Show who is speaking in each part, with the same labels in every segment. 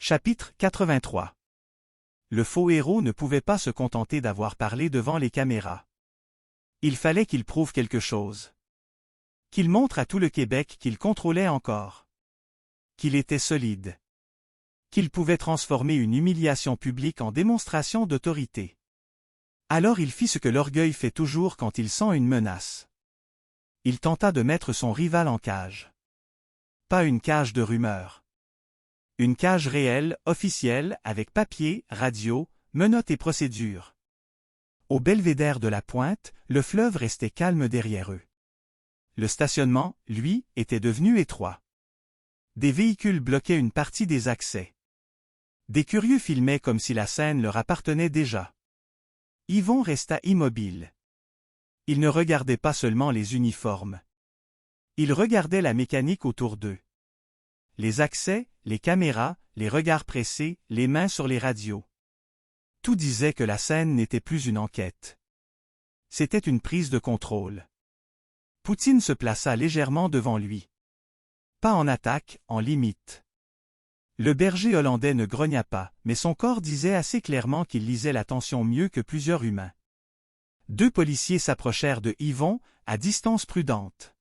Speaker 1: Chapitre 83. Le faux héros ne pouvait pas se contenter d'avoir parlé devant les caméras. Il fallait qu'il prouve quelque chose. Qu'il montre à tout le Québec qu'il contrôlait encore. Qu'il était solide. Qu'il pouvait transformer une humiliation publique en démonstration d'autorité. Alors il fit ce que l'orgueil fait toujours quand il sent une menace. Il tenta de mettre son rival en cage. Pas une cage de rumeurs. Une cage réelle, officielle, avec papier, radio, menottes et procédures. Au belvédère de la Pointe, le fleuve restait calme derrière eux. Le stationnement, lui, était devenu étroit. Des véhicules bloquaient une partie des accès. Des curieux filmaient comme si la scène leur appartenait déjà. Yvon resta immobile. Il ne regardait pas seulement les uniformes. Il regardait la mécanique autour d'eux. Les accès, les caméras, les regards pressés, les mains sur les radios. Tout disait que la scène n'était plus une enquête. C'était une prise de contrôle. Poutine se plaça légèrement devant lui. Pas en attaque, en limite. Le berger hollandais ne grogna pas, mais son corps disait assez clairement qu'il lisait la tension mieux que plusieurs humains. Deux policiers s'approchèrent de Yvon, à distance prudente.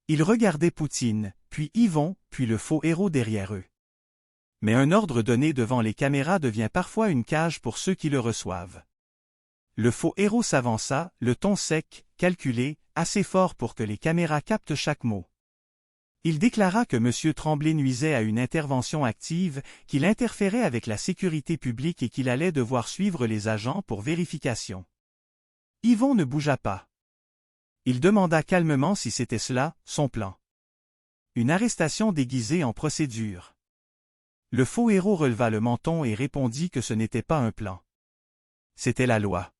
Speaker 1: Ils regardaient Poutine, puis Yvon, puis le faux héros derrière eux. Mais un ordre donné devant les caméras devient parfois une cage pour ceux qui le reçoivent. Le faux héros s'avança, le ton sec, calculé, assez fort pour que les caméras captent chaque mot. Il déclara que M. Tremblay nuisait à une intervention active, qu'il interférait avec la sécurité publique et qu'il allait devoir suivre les agents pour vérification. Yvon ne bougea pas. Il demanda calmement si c'était cela, son plan. Une arrestation déguisée en procédure. Le faux héros releva le menton et répondit que ce n'était pas un plan. C'était la loi.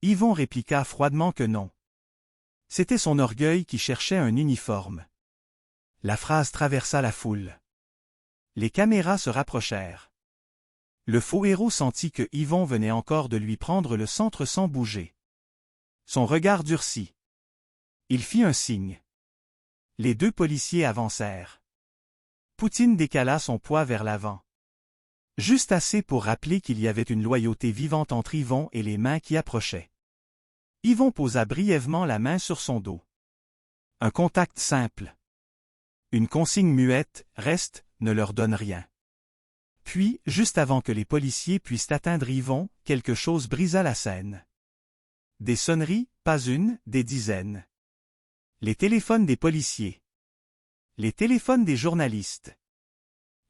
Speaker 1: Yvon répliqua froidement que non. C'était son orgueil qui cherchait un uniforme. La phrase traversa la foule. Les caméras se rapprochèrent. Le faux héros sentit que Yvon venait encore de lui prendre le centre sans bouger. Son regard durcit. Il fit un signe. Les deux policiers avancèrent. Poutine décala son poids vers l'avant. Juste assez pour rappeler qu'il y avait une loyauté vivante entre Yvon et les mains qui approchaient. Yvon posa brièvement la main sur son dos. Un contact simple. Une consigne muette, reste, ne leur donne rien. Puis, juste avant que les policiers puissent atteindre Yvon, quelque chose brisa la scène. Des sonneries, pas une, des dizaines. Les téléphones des policiers. Les téléphones des journalistes.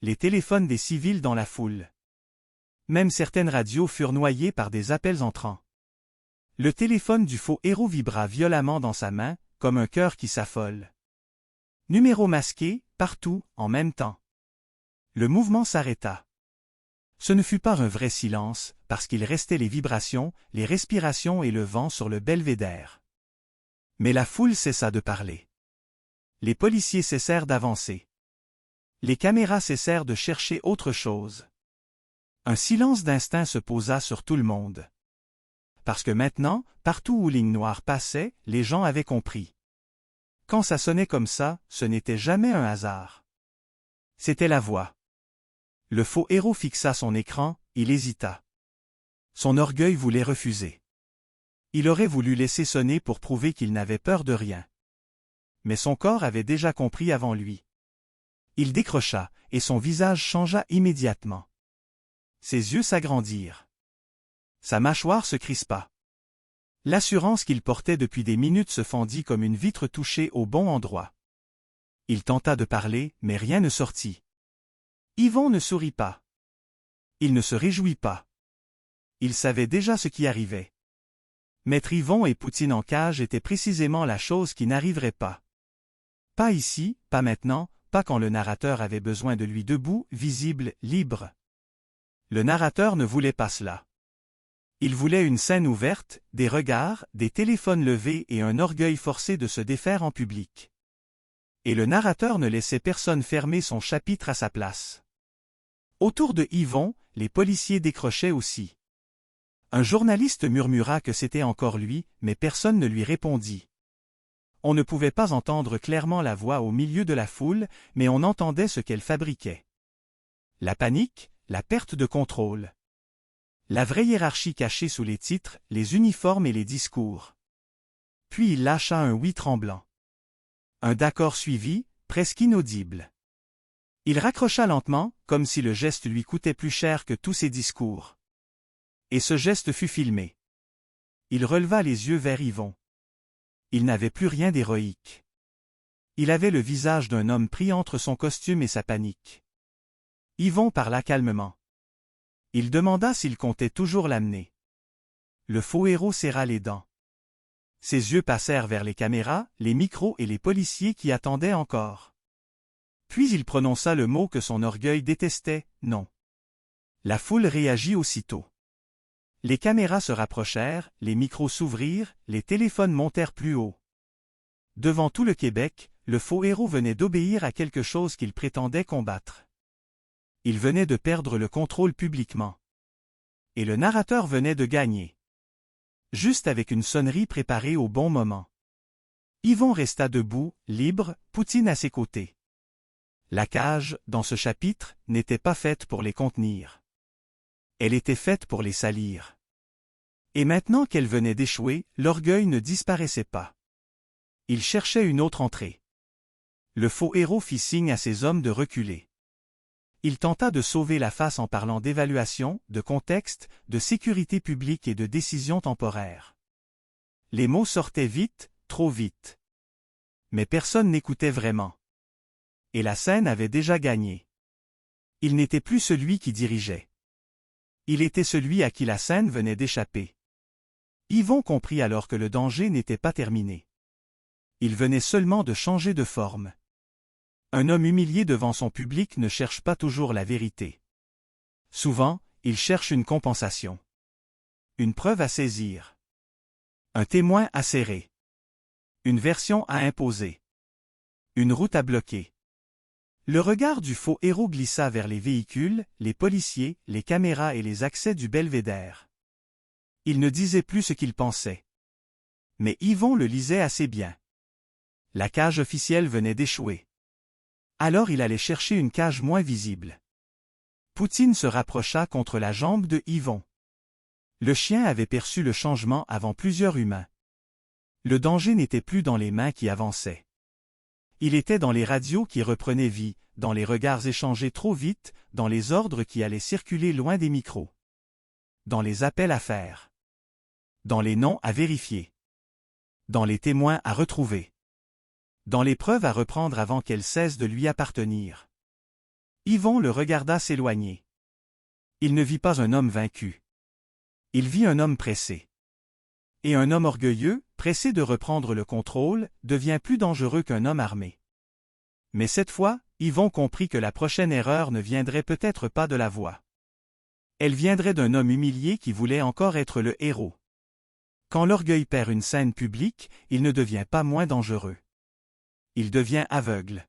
Speaker 1: Les téléphones des civils dans la foule. Même certaines radios furent noyées par des appels entrants. Le téléphone du faux héros vibra violemment dans sa main, comme un cœur qui s'affole. Numéro masqué, partout, en même temps. Le mouvement s'arrêta. Ce ne fut pas un vrai silence, parce qu'il restait les vibrations, les respirations et le vent sur le belvédère. Mais la foule cessa de parler. Les policiers cessèrent d'avancer. Les caméras cessèrent de chercher autre chose. Un silence d'instinct se posa sur tout le monde. Parce que maintenant, partout où Ligne Noire passait, les gens avaient compris. Quand ça sonnait comme ça, ce n'était jamais un hasard. C'était la voix. Le faux héros fixa son écran, il hésita. Son orgueil voulait refuser. Il aurait voulu laisser sonner pour prouver qu'il n'avait peur de rien. Mais son corps avait déjà compris avant lui. Il décrocha, et son visage changea immédiatement. Ses yeux s'agrandirent. Sa mâchoire se crispa. L'assurance qu'il portait depuis des minutes se fendit comme une vitre touchée au bon endroit. Il tenta de parler, mais rien ne sortit. Yvon ne sourit pas. Il ne se réjouit pas. Il savait déjà ce qui arrivait. Maître Yvon et Poutine en cage étaient précisément la chose qui n'arriverait pas. Pas ici, pas maintenant, pas quand le narrateur avait besoin de lui debout, visible, libre. Le narrateur ne voulait pas cela. Il voulait une scène ouverte, des regards, des téléphones levés et un orgueil forcé de se défaire en public. Et le narrateur ne laissait personne fermer son chapitre à sa place. Autour de Yvon, les policiers décrochaient aussi. Un journaliste murmura que c'était encore lui, mais personne ne lui répondit. On ne pouvait pas entendre clairement la voix au milieu de la foule, mais on entendait ce qu'elle fabriquait. La panique, la perte de contrôle. La vraie hiérarchie cachée sous les titres, les uniformes et les discours. Puis il lâcha un oui tremblant. Un d'accord suivi, presque inaudible. Il raccrocha lentement, comme si le geste lui coûtait plus cher que tous ses discours. Et ce geste fut filmé. Il releva les yeux vers Yvon. Il n'avait plus rien d'héroïque. Il avait le visage d'un homme pris entre son costume et sa panique. Yvon parla calmement. Il demanda s'il comptait toujours l'amener. Le faux héros serra les dents. Ses yeux passèrent vers les caméras, les micros et les policiers qui attendaient encore. Puis il prononça le mot que son orgueil détestait, non. La foule réagit aussitôt. Les caméras se rapprochèrent, les micros s'ouvrirent, les téléphones montèrent plus haut. Devant tout le Québec, le faux héros venait d'obéir à quelque chose qu'il prétendait combattre. Il venait de perdre le contrôle publiquement. Et le narrateur venait de gagner. Juste avec une sonnerie préparée au bon moment. Yvon resta debout, libre, Poutine à ses côtés. La cage, dans ce chapitre, n'était pas faite pour les contenir. Elle était faite pour les salir. Et maintenant qu'elle venait d'échouer, l'orgueil ne disparaissait pas. Il cherchait une autre entrée. Le faux héros fit signe à ses hommes de reculer. Il tenta de sauver la face en parlant d'évaluation, de contexte, de sécurité publique et de décision temporaire. Les mots sortaient vite, trop vite. Mais personne n'écoutait vraiment. Et la scène avait déjà gagné. Il n'était plus celui qui dirigeait. Il était celui à qui la scène venait d'échapper. Yvon comprit alors que le danger n'était pas terminé. Il venait seulement de changer de forme. Un homme humilié devant son public ne cherche pas toujours la vérité. Souvent, il cherche une compensation. Une preuve à saisir. Un témoin à serrer. Une version à imposer. Une route à bloquer. Le regard du faux héros glissa vers les véhicules, les policiers, les caméras et les accès du belvédère. Il ne disait plus ce qu'il pensait. Mais Yvon le lisait assez bien. La cage officielle venait d'échouer. Alors il allait chercher une cage moins visible. Poutine se rapprocha contre la jambe de Yvon. Le chien avait perçu le changement avant plusieurs humains. Le danger n'était plus dans les mains qui avançaient. Il était dans les radios qui reprenaient vie, dans les regards échangés trop vite, dans les ordres qui allaient circuler loin des micros. Dans les appels à faire. Dans les noms à vérifier. Dans les témoins à retrouver. Dans les preuves à reprendre avant qu'elles cessent de lui appartenir. Yvon le regarda s'éloigner. Il ne vit pas un homme vaincu. Il vit un homme pressé. Et un homme orgueilleux, pressé de reprendre le contrôle, devient plus dangereux qu'un homme armé. Mais cette fois, Yvon comprit que la prochaine erreur ne viendrait peut-être pas de la voix. Elle viendrait d'un homme humilié qui voulait encore être le héros. Quand l'orgueil perd une scène publique, il ne devient pas moins dangereux. Il devient aveugle.